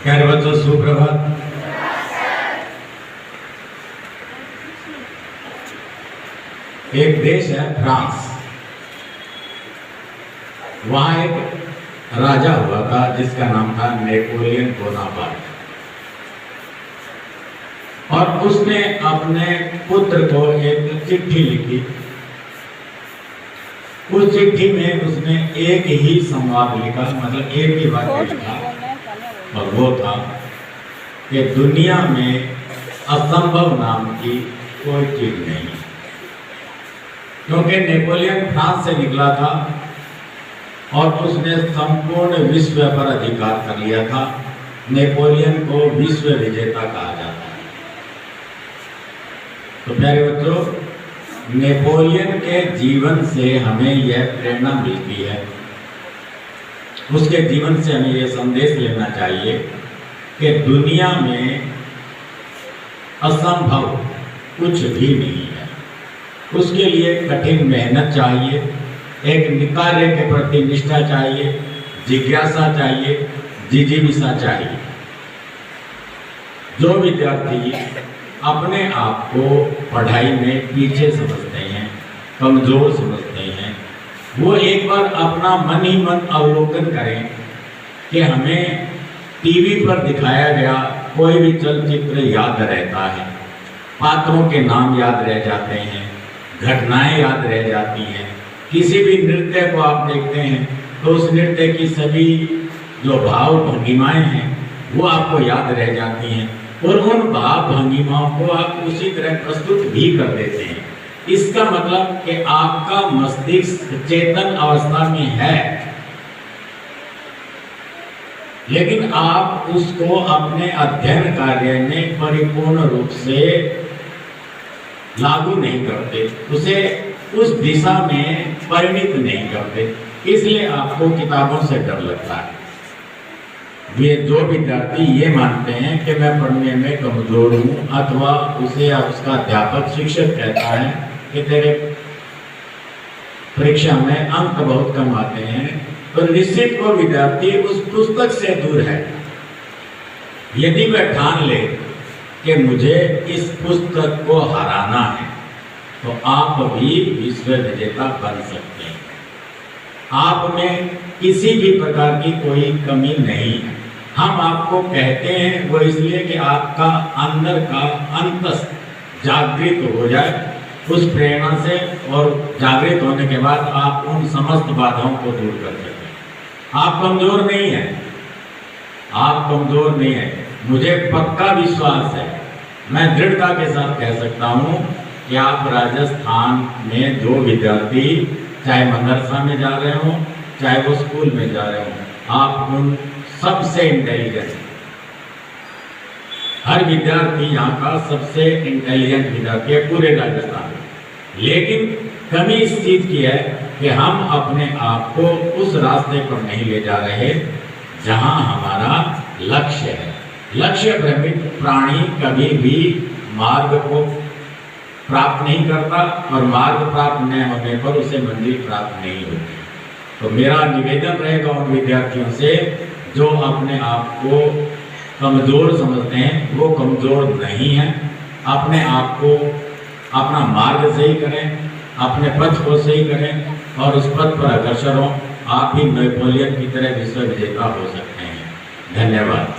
प्यारे बच्चों, सुप्रभात। एक देश है फ्रांस। वहां एक राजा हुआ था जिसका नाम था नेपोलियन बोनापार्ट। और उसने अपने पुत्र को एक चिट्ठी लिखी। उस चिट्ठी में उसने एक ही संवाद लिखा, मतलब एक ही वाक्य लिखा, और वो था कि दुनिया में असंभव नाम की कोई चीज नहीं। क्योंकि नेपोलियन फ्रांस से निकला था और उसने संपूर्ण विश्व पर अधिकार कर लिया था। नेपोलियन को विश्व विजेता कहा जाता है। तो प्यारे बच्चों, नेपोलियन के जीवन से हमें यह प्रेरणा मिलती है, उसके जीवन से हमें यह संदेश लेना चाहिए कि दुनिया में असंभव कुछ भी नहीं है। उसके लिए कठिन मेहनत चाहिए, एक कार्य के प्रति निष्ठा चाहिए, जिज्ञासा चाहिए, जिजीविषा चाहिए। जो विद्यार्थी अपने आप को पढ़ाई में पीछे समझते हैं, कमजोर समझते हैं, वो एक बार अपना मन ही मन अवलोकन करें कि हमें टीवी पर दिखाया गया कोई भी चलचित्र याद रहता है, पात्रों के नाम याद रह जाते हैं, घटनाएं याद रह जाती हैं। किसी भी नृत्य को आप देखते हैं तो उस नृत्य की सभी जो भाव भंगिमाएं हैं वो आपको याद रह जाती हैं, और उन भाव भंगिमाओं को आप उसी तरह प्रस्तुत भी कर देते हैं। इसका मतलब कि आपका मस्तिष्क चेतन अवस्था में है, लेकिन आप उसको अपने अध्ययन कार्य में परिपूर्ण रूप से लागू नहीं करते, उसे उस दिशा में परिणित नहीं करते। इसलिए आपको किताबों से डर लगता है। वे जो विद्यार्थी ये मानते हैं कि मैं पढ़ने में कमजोर हूँ, अथवा उसे उसका अध्यापक शिक्षक कहता है कि तेरे परीक्षा में अंक बहुत कम आते हैं, तो निश्चित वो विद्यार्थी उस पुस्तक से दूर है। यदि वह ठान ले कि मुझे इस पुस्तक को हराना है, तो आप भी विश्व विजेता बन सकते हैं। आप में किसी भी प्रकार की कोई कमी नहीं है। हम आपको कहते हैं वो इसलिए कि आपका अंदर का अंतस जागृत हो जाए उस प्रेरणा से, और जागृत होने के बाद आप उन समस्त बाधाओं को दूर कर सकें। आप कमजोर नहीं हैं, आप कमजोर नहीं हैं। मुझे पक्का विश्वास है, मैं दृढ़ता के साथ कह सकता हूँ कि आप राजस्थान में जो विद्यार्थी चाहे मदरसा में जा रहे हो, चाहे वो स्कूल में जा रहे हो, आप उन सबसे इंटेलिजेंट, हर विद्यार्थी यहाँ का सबसे इंटेलिजेंट विद्यार्थी है पूरे राजस्थान में। लेकिन कमी इस चीज की है कि हम अपने आप को उस रास्ते पर नहीं ले जा रहे जहाँ हमारा लक्ष्य है। लक्ष्य भ्रमित प्राणी कभी भी मार्ग को प्राप्त नहीं करता, और मार्ग प्राप्त न होने पर उसे मंजिल प्राप्त नहीं होती। तो मेरा निवेदन रहेगा उन विद्यार्थियों से जो अपने आप को कमजोर समझते हैं, वो कमजोर नहीं है। अपने आप को अपना मार्ग सही करें, अपने पथ को सही करें, और उस पथ पर अग्रसर हों। आप भी नेपोलियन की तरह विश्व विजेता हो सकते हैं। धन्यवाद।